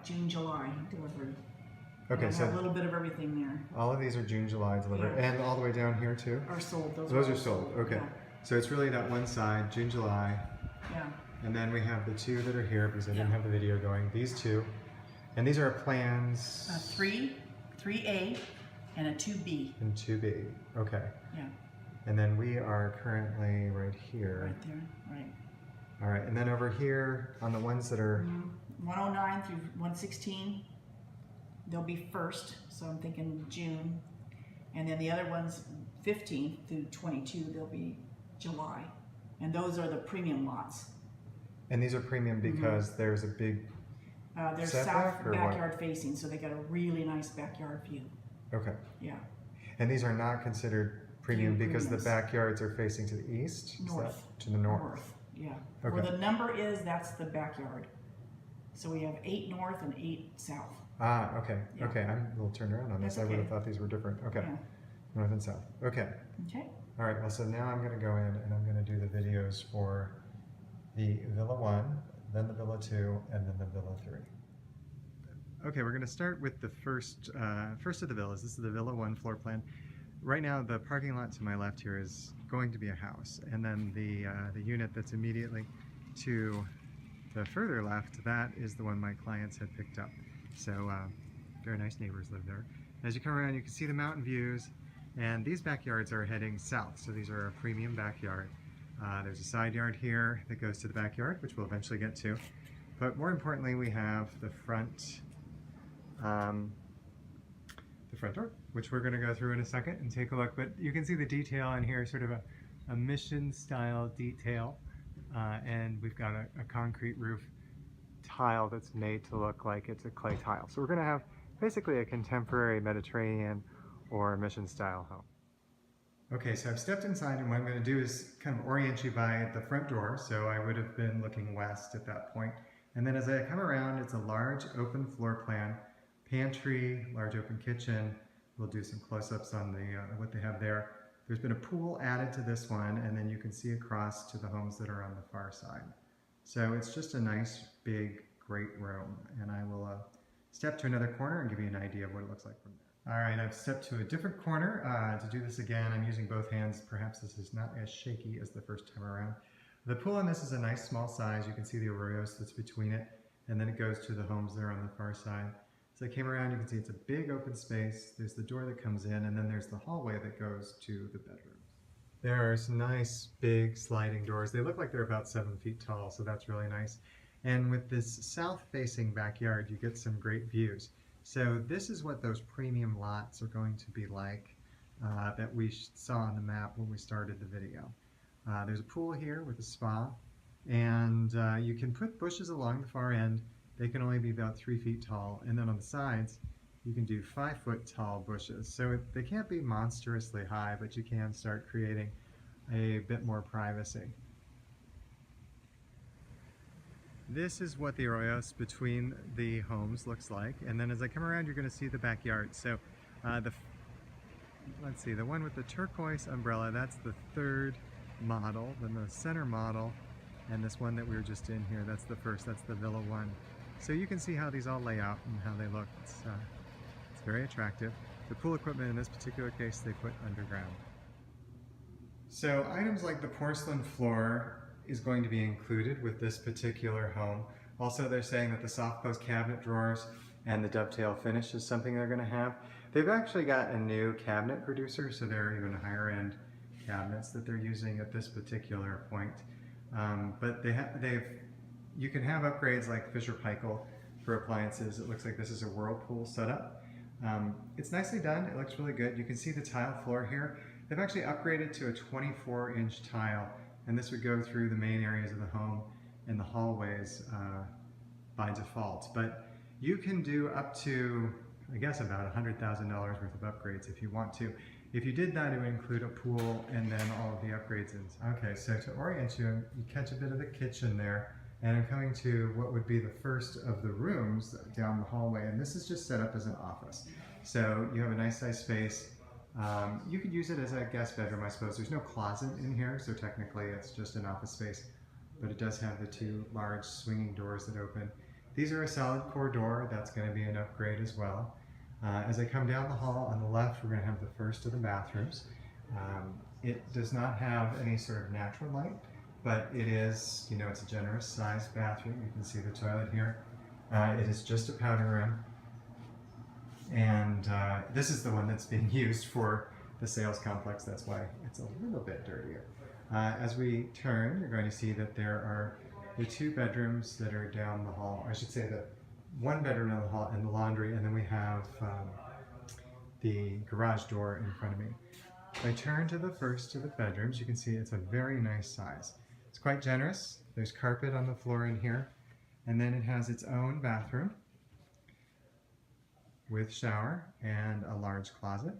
June, July delivered. Okay, and so a little bit of everything there. All of these are June, July delivered, Yeah. and all the way down here too? Are sold. Those are sold. Okay. Yeah. So it's really that one side, June, July. Yeah. And then we have the two that are here because I didn't have the video going. These two. And these are our plans. 3A, and a 2B. And 2B. Okay. Yeah. And then we are currently right here. Right there. Right. All right. And then over here on the ones that are 109 through 116, they'll be first. So I'm thinking June. And then the other ones, 15 through 22, they'll be July. And those are the premium lots. And these are premium because there's a big they're setback, south or backyard what? Facing, so they got a really nice backyard view. Okay. Yeah. And these are not considered premium because the backyards are facing to the east? North. To the north. Yeah. Okay. Where the number is, that's the backyard. So we have 8 north and 8 south. Ah, okay. Yeah. Okay, I'm a little turned around on this. That's I would have okay. thought these were different. Okay. Yeah. North and south. Okay. Okay. All right, well, so now I'm going to go in and I'm going to do the videos for the Villa 1, then the Villa 2, and then the Villa 3. Okay, we're going to start with the first of the villas. This is the Villa 1 floor plan. Right now, the parking lot to my left here is going to be a house, and then the unit that's immediately to the further left, that is the one my clients had picked up. So very nice neighbors live there. As you come around, you can see the mountain views, and these backyards are heading south, so these are a premium backyard. There's a side yard here that goes to the backyard, which we'll eventually get to. But more importantly, we have the front door, which we're going to go through in a second and take a look. But you can see the detail in here, sort of a mission-style detail. And we've got a concrete roof tile that's made to look like it's a clay tile. So we're going to have basically a contemporary Mediterranean or mission-style home. Okay, so I've stepped inside, and what I'm going to do is kind of orient you by the front door. So I would have been looking west at that point. And then as I come around, it's a large open floor plan, pantry, large open kitchen. We'll do some close-ups on what they have there. There's been a pool added to this one, and then you can see across to the homes that are on the far side. So it's just a nice, big, great room. And I will step to another corner and give you an idea of what it looks like from there. All right, I've stepped to a different corner. To do this again, I'm using both hands. Perhaps this is not as shaky as the first time around. The pool on this is a nice small size. You can see the Arroys that's between it, and then it goes to the homes there on the far side. So I came around, you can see it's a big open space. There's the door that comes in, and then there's the hallway that goes to the bedrooms. There are some nice big sliding doors. They look like they're about 7 feet tall, so that's really nice. And with this south-facing backyard, you get some great views. So this is what those premium lots are going to be like that we saw on the map when we started the video. There's a pool here with a spa, and you can put bushes along the far end. They can only be about 3 feet tall, and then on the sides you can do 5-foot tall bushes. So they can't be monstrously high, but you can start creating a bit more privacy. This is what the arroyos between the homes looks like, and then as I come around, you're going to see the backyard. So let's see, the one with the turquoise umbrella, that's the third model. Then the center model, and this one that we were just in here, that's the first. That's the Villa 1. So you can see how these all lay out and how they look. It's very attractive. The pool equipment in this particular case they put underground. So items like the porcelain floor is going to be included with this particular home. Also, they're saying that the soft close cabinet drawers and the dovetail finish is something they're going to have. They've actually got a new cabinet producer, so they're even higher end cabinets that they're using at this particular point. But you can have upgrades like Fisher-Paykel for appliances. It looks like this is a Whirlpool setup. It's nicely done. It looks really good. You can see the tile floor here. They've actually upgraded to a 24-inch tile, and this would go through the main areas of the home and the hallways by default. But you can do up to, I guess, about $100,000 worth of upgrades if you want to. If you did that, it would include a pool and then all of the upgrades inside. Okay, so to orient you, you catch a bit of the kitchen there, and I'm coming to what would be the first of the rooms down the hallway, and this is just set up as an office. So you have a nice size space. You could use it as a guest bedroom, I suppose. There's no closet in here, so technically it's just an office space, but it does have the 2 large swinging doors that open. These are a solid core door. That's going to be an upgrade as well. As I come down the hall on the left, we're going to have the first of the bathrooms. It does not have any sort of natural light, but it is, you know, it's a generous sized bathroom. You can see the toilet here. It is just a powder room. And this is the one that's being used for the sales complex. That's why it's a little bit dirtier. As we turn, you're going to see that there are the 2 bedrooms that are down the hall. I should say that 1 bedroom in the hall and the laundry, and then we have the garage door in front of me. If I turn to the first of the bedrooms, you can see it's a very nice size. It's quite generous. There's carpet on the floor in here, and then it has its own bathroom with shower and a large closet.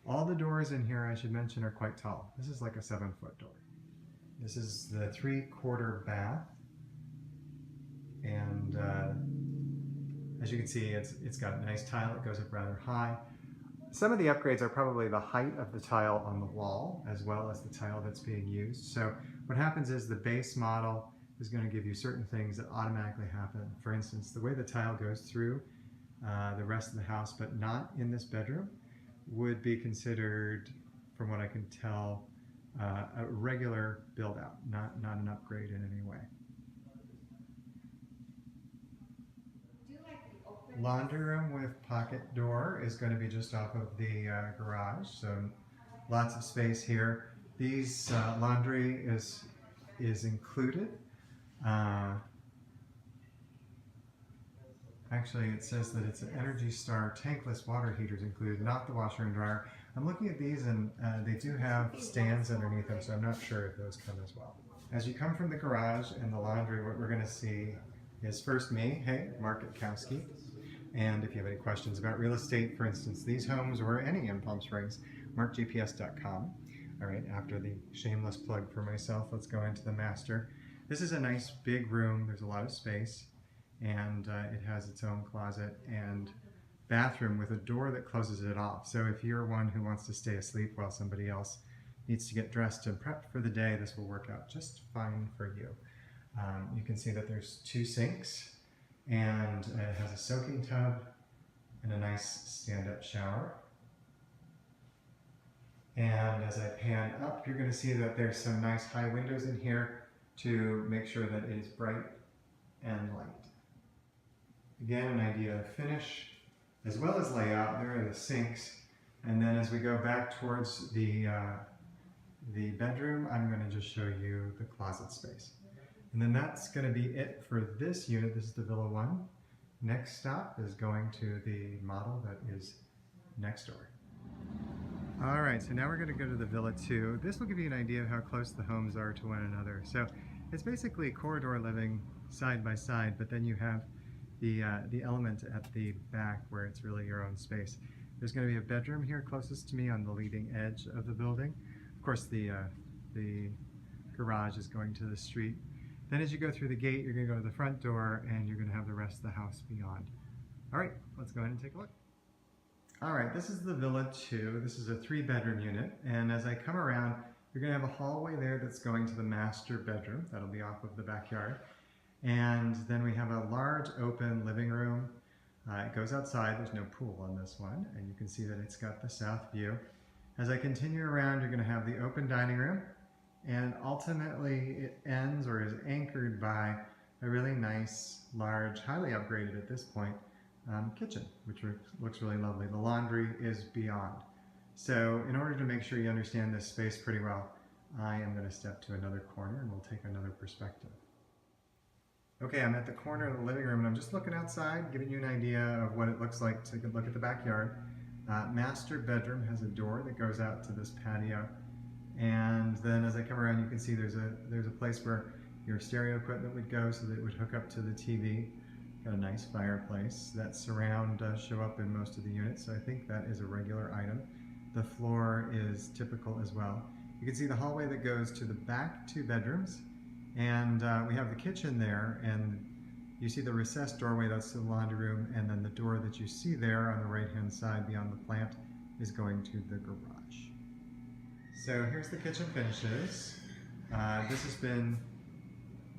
All the doors in here, I should mention, are quite tall. This is like a 7-foot door. This is the 3/4 bath, and as you can see, it's got a nice tile. It goes up rather high. Some of the upgrades are probably the height of the tile on the wall as well as the tile that's being used. So what happens is the base model is going to give you certain things that automatically happen. For instance, the way the tile goes through the rest of the house, but not in this bedroom, would be considered, from what I can tell, a regular build out, not an upgrade in any way. Laundry room with pocket door is going to be just off of the garage, so lots of space here. These laundry is included. Actually, it says that it's an Energy Star tankless water heaters included, not the washer and dryer. I'm looking at these, and they do have stands underneath them, so I'm not sure if those come as well. As you come from the garage and the laundry, what we're going to see is first me, hey, Mark Gutkowski. And if you have any questions about real estate, for instance, these homes or any in Palm Springs, markgps.com. All right, after the shameless plug for myself, let's go into the master. This is a nice big room. There's a lot of space, and it has its own closet and bathroom with a door that closes it off. So if you're one who wants to stay asleep while somebody else needs to get dressed and prepped for the day, this will work out just fine for you. You can see that there's 2 sinks, and it has a soaking tub and a nice stand-up shower. And as I pan up, you're going to see that there's some nice high windows in here to make sure that it is bright and light. Again, an idea of finish as well as layout. There are the sinks, and then as we go back towards the bedroom, I'm going to just show you the closet space. And then that's going to be it for this unit. This is the Villa 1. Next stop is going to the model that is next door. All right, so now we're going to go to the Villa 2. This will give you an idea of how close the homes are to one another. So it's basically corridor living side by side, but then you have the element at the back where it's really your own space. There's going to be a bedroom here closest to me on the leading edge of the building. Of course, the garage is going to the street. Then as you go through the gate, you're going to go to the front door, and you're going to have the rest of the house beyond. All right, let's go ahead and take a look. All right, this is the Villa 2. This is a 3-bedroom unit, and as I come around, you're going to have a hallway there that's going to the master bedroom. That'll be off of the backyard. And then we have a large open living room. It goes outside. There's no pool on this one, and you can see that it's got the south view. As I continue around, you're going to have the open dining room, and ultimately it ends or is anchored by a really nice, large, highly upgraded at this point, kitchen, which looks really lovely. The laundry is beyond. So in order to make sure you understand this space pretty well, I am going to step to another corner and we'll take another perspective. Okay, I'm at the corner of the living room and I'm just looking outside, giving you an idea of what it looks like to look at the backyard. Master bedroom has a door that goes out to this patio. And then as I come around, you can see there's a place where your stereo equipment would go so that it would hook up to the TV. Got a nice fireplace. That surround does show up in most of the units, so I think that is a regular item. The floor is typical as well. You can see the hallway that goes to the back 2 bedrooms, and we have the kitchen there, and you see the recessed doorway, that's the laundry room, and then the door that you see there on the right-hand side beyond the plant is going to the garage. So here's the kitchen finishes. This has been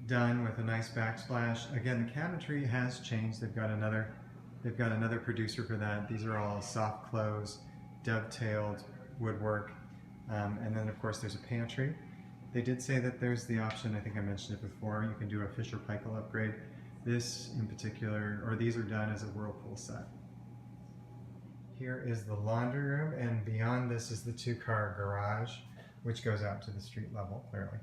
done with a nice backsplash. Again, the cabinetry has changed. They've got another producer for that. These are all soft close, dovetailed woodwork. And then of course there's a pantry. They did say that there's the option, I think I mentioned it before, you can do a Fisher-Paykel upgrade. This in particular, or these are done as a Whirlpool set. Here is the laundry room, and beyond this is the 2-car garage, which goes out to the street level, clearly.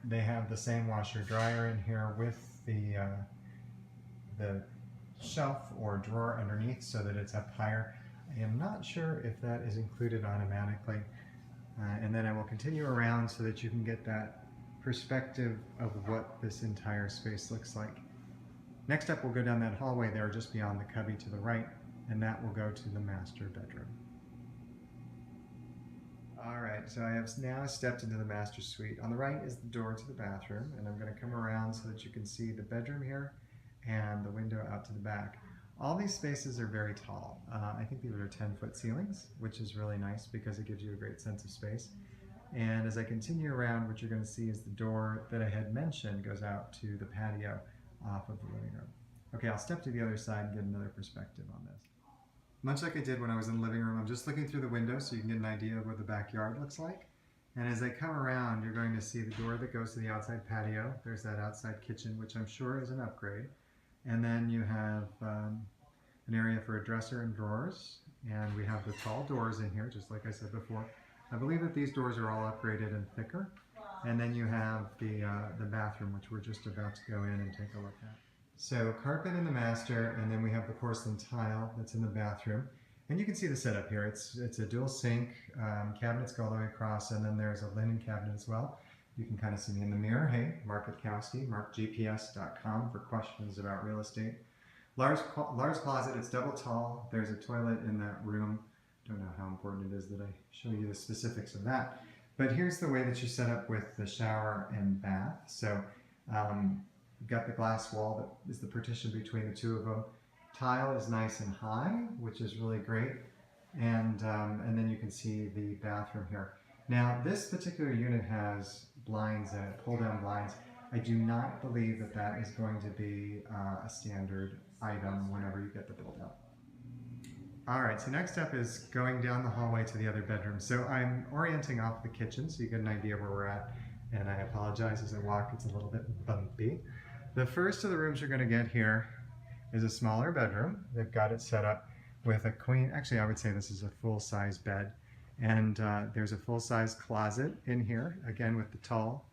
They have the same washer dryer in here with the shelf or drawer underneath so that it's up higher. I am not sure if that is included automatically. And then I will continue around so that you can get that perspective of what this entire space looks like. Next up, we'll go down that hallway there just beyond the cubby to the right, and that will go to the master bedroom. All right, so I have now stepped into the master suite. On the right is the door to the bathroom, and I'm going to come around so that you can see the bedroom here and the window out to the back. All these spaces are very tall. I think these are 10-foot ceilings, which is really nice because it gives you a great sense of space. And as I continue around, what you're going to see is the door that I had mentioned goes out to the patio off of the living room. Okay, I'll step to the other side and get another perspective on this. Much like I did when I was in the living room, I'm just looking through the window so you can get an idea of what the backyard looks like. And as I come around, you're going to see the door that goes to the outside patio. There's that outside kitchen, which I'm sure is an upgrade. And then you have an area for a dresser and drawers. And we have the tall doors in here, just like I said before. I believe that these doors are all upgraded and thicker. And then you have the bathroom, which we're just about to go in and take a look at. So carpet in the master, and then we have the porcelain tile that's in the bathroom. And you can see the setup here. It's a dual sink, cabinets go all the way across, and then there's a linen cabinet as well. You can kind of see me in the mirror. Hey, Mark Gutkowski, markgps.com for questions about real estate. Large closet, it's double tall. There's a toilet in that room. Don't know how important it is that I show you the specifics of that. But here's the way that you set up with the shower and bath. So you've got the glass wall that is the partition between the two of them. Tile is nice and high, which is really great. And then you can see the bathroom here. Now, this particular unit has blinds in it, pull-down blinds. I do not believe that that is going to be a standard item whenever you get the build-out. All right, so next step is going down the hallway to the other bedroom. So I'm orienting off the kitchen so you get an idea where we're at. And I apologize as I walk, it's a little bit bumpy. The first of the rooms you're gonna get here is a smaller bedroom. They've got it set up with a queen, actually I would say this is a full-size bed. And there's a full-size closet in here, again with the tall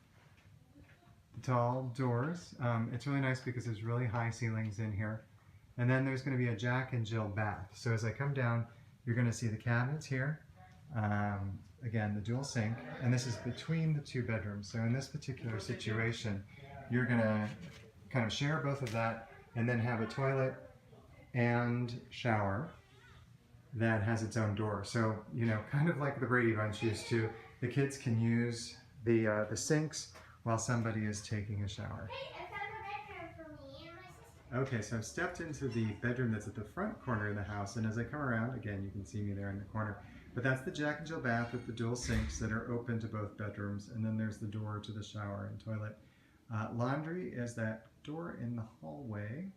doors. It's really nice because there's really high ceilings in here. And then there's going to be a Jack and Jill bath. So as I come down, you're going to see the cabinets here. Again, the dual sink. And this is between the two bedrooms. So in this particular situation, you're going to kind of share both of that and then have a toilet and shower that has its own door. So, you know, kind of like the Brady Bunch used to, the kids can use the sinks while somebody is taking a shower. Okay, so I've stepped into the bedroom that's at the front corner of the house, and as I come around, again, you can see me there in the corner, but that's the Jack and Jill bath with the dual sinks that are open to both bedrooms, and then there's the door to the shower and toilet. Laundry is that door in the hallway,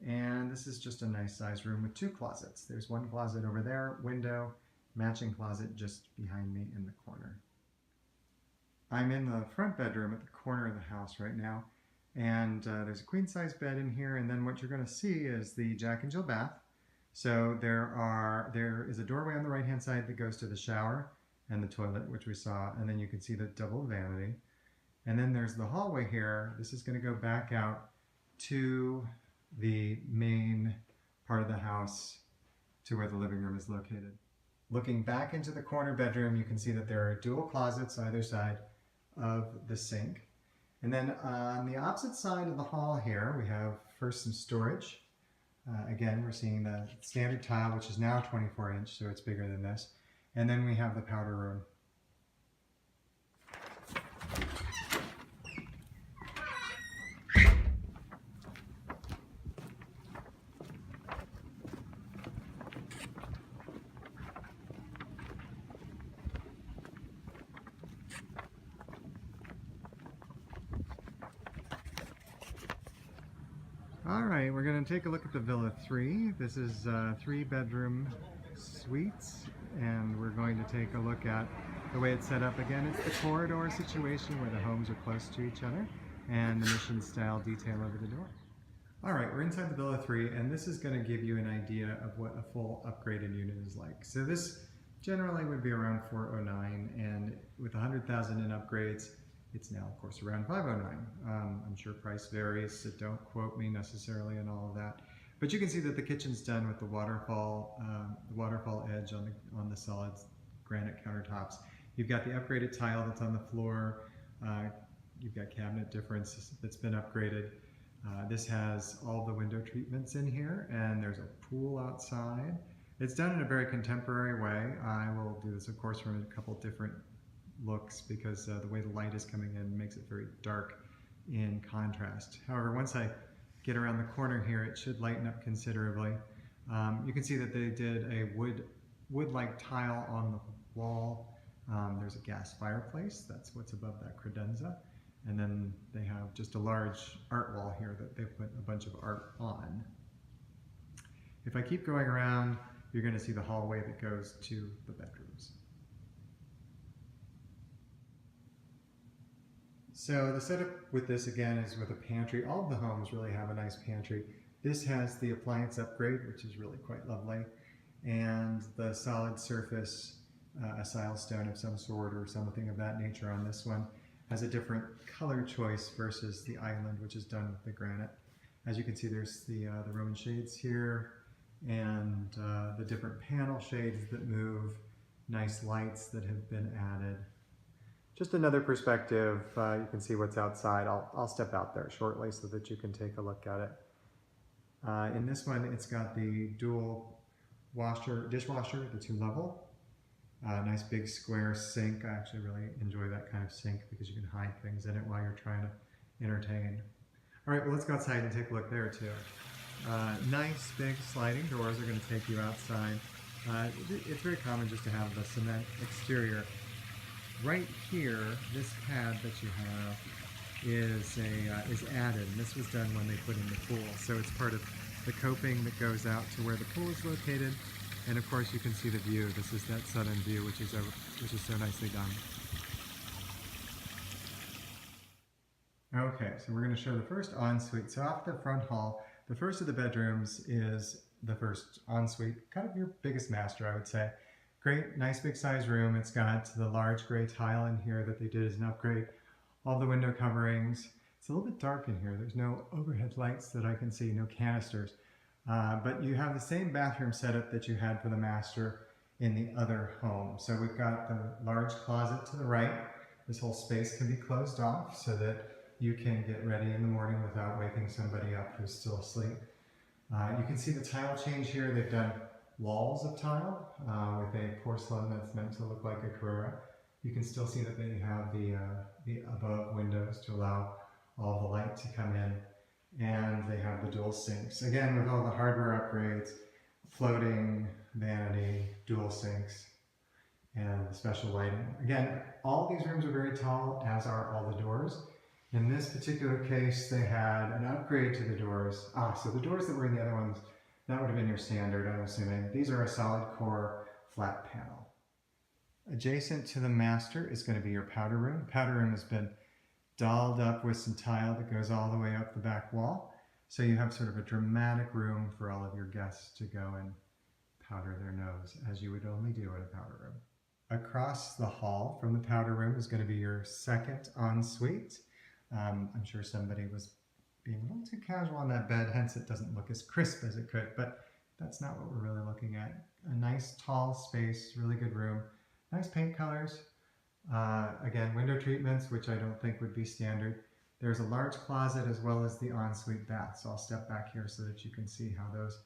and this is just a nice size room with two closets. There's one closet over there, window, matching closet just behind me in the corner. I'm in the front bedroom at the corner of the house right now. And there's a queen-size bed in here, and then what you're going to see is the Jack and Jill bath. So there is a doorway on the right-hand side that goes to the shower and the toilet, which we saw, and then you can see the double vanity. And then there's the hallway here. This is going to go back out to the main part of the house to where the living room is located. Looking back into the corner bedroom, you can see that there are dual closets either side of the sink. And then on the opposite side of the hall here, we have first some storage. Again, we're seeing the standard tile, which is now 24-inch, so it's bigger than this. And then we have the powder room. All right, we're going to take a look at the Villa 3. This is 3-bedroom suites, and we're going to take a look at the way it's set up. Again, it's the corridor situation where the homes are close to each other, and the mission style detail over the door. All right, we're inside the Villa 3, and this is going to give you an idea of what a full upgraded unit is like. So this generally would be around $409, and with 100,000 in upgrades, it's now, of course, around $509. I'm sure price varies, so don't quote me necessarily on all of that. But you can see that the kitchen's done with the waterfall edge on the solid granite countertops. You've got the upgraded tile that's on the floor. You've got cabinet difference that's been upgraded. This has all the window treatments in here, and there's a pool outside. It's done in a very contemporary way. I will do this, of course, from a couple different looks because the way the light is coming in makes it very dark in contrast. However, once I get around the corner here, it should lighten up considerably. You can see that they did a wood-like tile on the wall. There's a gas fireplace. That's what's above that credenza. And then they have just a large art wall here that they've put a bunch of art on. If I keep going around, you're going to see the hallway that goes to the bedrooms. So the setup with this, again, is with a pantry. All of the homes really have a nice pantry. This has the appliance upgrade, which is really quite lovely, and the solid surface, a silestone of some sort or something of that nature on this one, has a different color choice versus the island, which is done with the granite. As you can see, there's the Roman shades here, and the different panel shades that move, nice lights that have been added. Just another perspective, you can see what's outside. I'll step out there shortly so that you can take a look at it. In this one, it's got the dual dishwasher, the 2-level. Nice big square sink. I actually really enjoy that kind of sink because you can hide things in it while you're trying to entertain. All right, well, let's go outside and take a look there too. Nice big sliding doors are going to take you outside. It's very common just to have the cement exterior. Right here, this pad that you have is added, and this was done when they put in the pool. So it's part of the coping that goes out to where the pool is located, and of course you can see the view. This is that southern view, which is so nicely done. Okay, so we're going to show the first ensuite. So off the front hall, the first of the bedrooms is the first ensuite, kind of your biggest master, I would say. Great, nice big size room. It's got the large gray tile in here that they did as an upgrade. All the window coverings. It's a little bit dark in here. There's no overhead lights that I can see, no canisters. But you have the same bathroom setup that you had for the master in the other home. So we've got the large closet to the right. This whole space can be closed off so that you can get ready in the morning without waking somebody up who's still asleep. You can see the tile change here. They've done walls of tile with a porcelain that's meant to look like a Carrera. You can still see that they have the above windows to allow all the light to come in, and they have the dual sinks. Again, with all the hardware upgrades, floating vanity, dual sinks, and the special lighting. Again, all these rooms are very tall, as are all the doors. In this particular case, they had an upgrade to the doors. So the doors that were in the other ones, that would have been your standard, I'm assuming. These are a solid core flat panel. Adjacent to the master is going to be your powder room. The powder room has been dolled up with some tile that goes all the way up the back wall. So you have sort of a dramatic room for all of your guests to go and powder their nose, as you would only do in a powder room. Across the hall from the powder room is going to be your second ensuite. I'm sure somebody was being a little too casual on that bed, hence it doesn't look as crisp as it could, but that's not what we're really looking at. A nice tall space, really good room, nice paint colors. Again, window treatments, which I don't think would be standard. There's a large closet as well as the ensuite bath, so I'll step back here so that you can see how those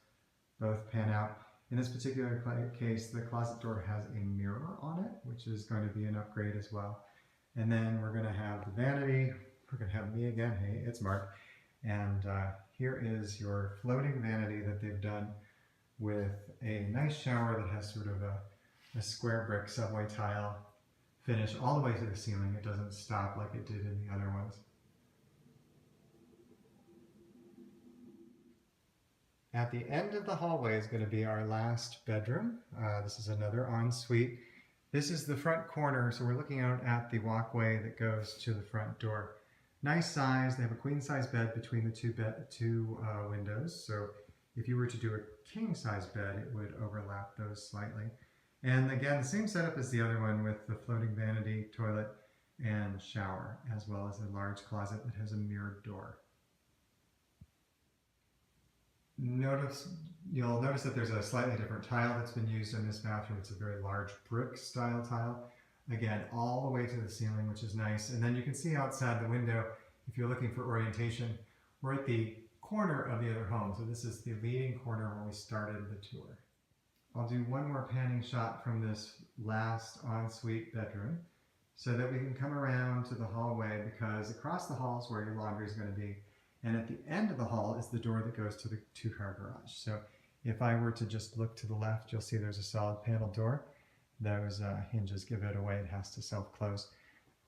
both pan out. In this particular case, the closet door has a mirror on it, which is going to be an upgrade as well. And then we're going to have the vanity. We're going to have me again. Hey, it's Mark. And here is your floating vanity that they've done with a nice shower that has sort of a square brick subway tile finish all the way to the ceiling. It doesn't stop like it did in the other ones. At the end of the hallway is going to be our last bedroom. This is another ensuite. This is the front corner, so we're looking out at the walkway that goes to the front door. Nice size. They have a queen size bed between the two windows, so if you were to do a king size bed, it would overlap those slightly. And again, the same setup as the other one with the floating vanity, toilet, and shower, as well as a large closet that has a mirrored door. You'll notice that there's a slightly different tile that's been used in this bathroom. It's a very large brick style tile. Again, all the way to the ceiling, which is nice. And then you can see outside the window, if you're looking for orientation, we're at the corner of the other home. So this is the leading corner where we started the tour. I'll do one more panning shot from this last ensuite bedroom so that we can come around to the hallway, because across the hall is where your laundry is going to be. And at the end of the hall is the door that goes to the two-car garage. So if I were to just look to the left, you'll see there's a solid panel door. Those hinges give it away. It has to self-close.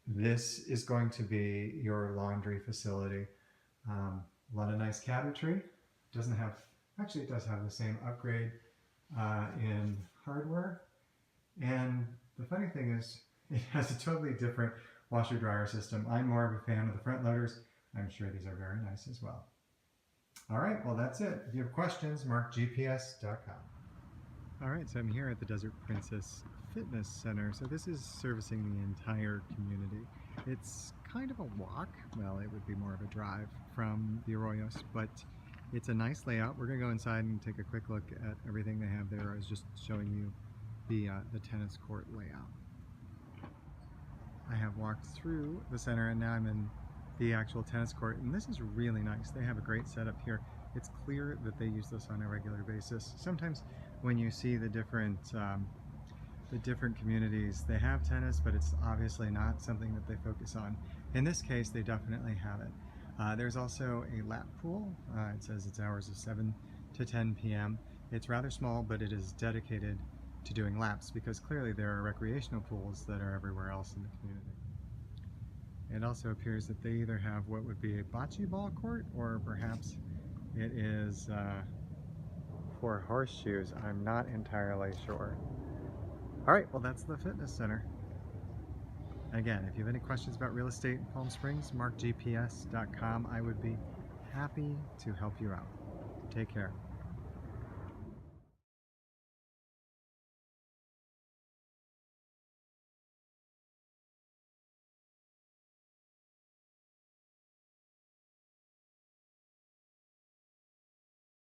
This is going to be your laundry facility. A lot of nice cabinetry. Doesn't have, actually it does have the same upgrade in hardware. And the funny thing is, it has a totally different washer-dryer system. I'm more of a fan of the front loaders. I'm sure these are very nice as well. All right, well that's it. If you have questions, markgps.com. All right, so I'm here at the Desert Princess Fitness Center. So this is servicing the entire community. It's kind of a walk, well, it would be more of a drive from the Arroyos, but it's a nice layout. We're gonna go inside and take a quick look at everything they have there. I was just showing you the tennis court layout. I have walked through the center and now I'm in the actual tennis court, and this is really nice. They have a great setup here. It's clear that they use this on a regular basis. Sometimes when you see the different communities, they have tennis, but it's obviously not something that they focus on. In this case, they definitely have it. There's also a lap pool. It says it's hours of 7 to 10 p.m. It's rather small, but it is dedicated to doing laps, because clearly there are recreational pools that are everywhere else in the community. It also appears that they either have what would be a bocce ball court, or perhaps it is for horseshoes. I'm not entirely sure. All right, well that's the fitness center. Again, if you have any questions about real estate in Palm Springs, markgps.com. I would be happy to help you out. Take care.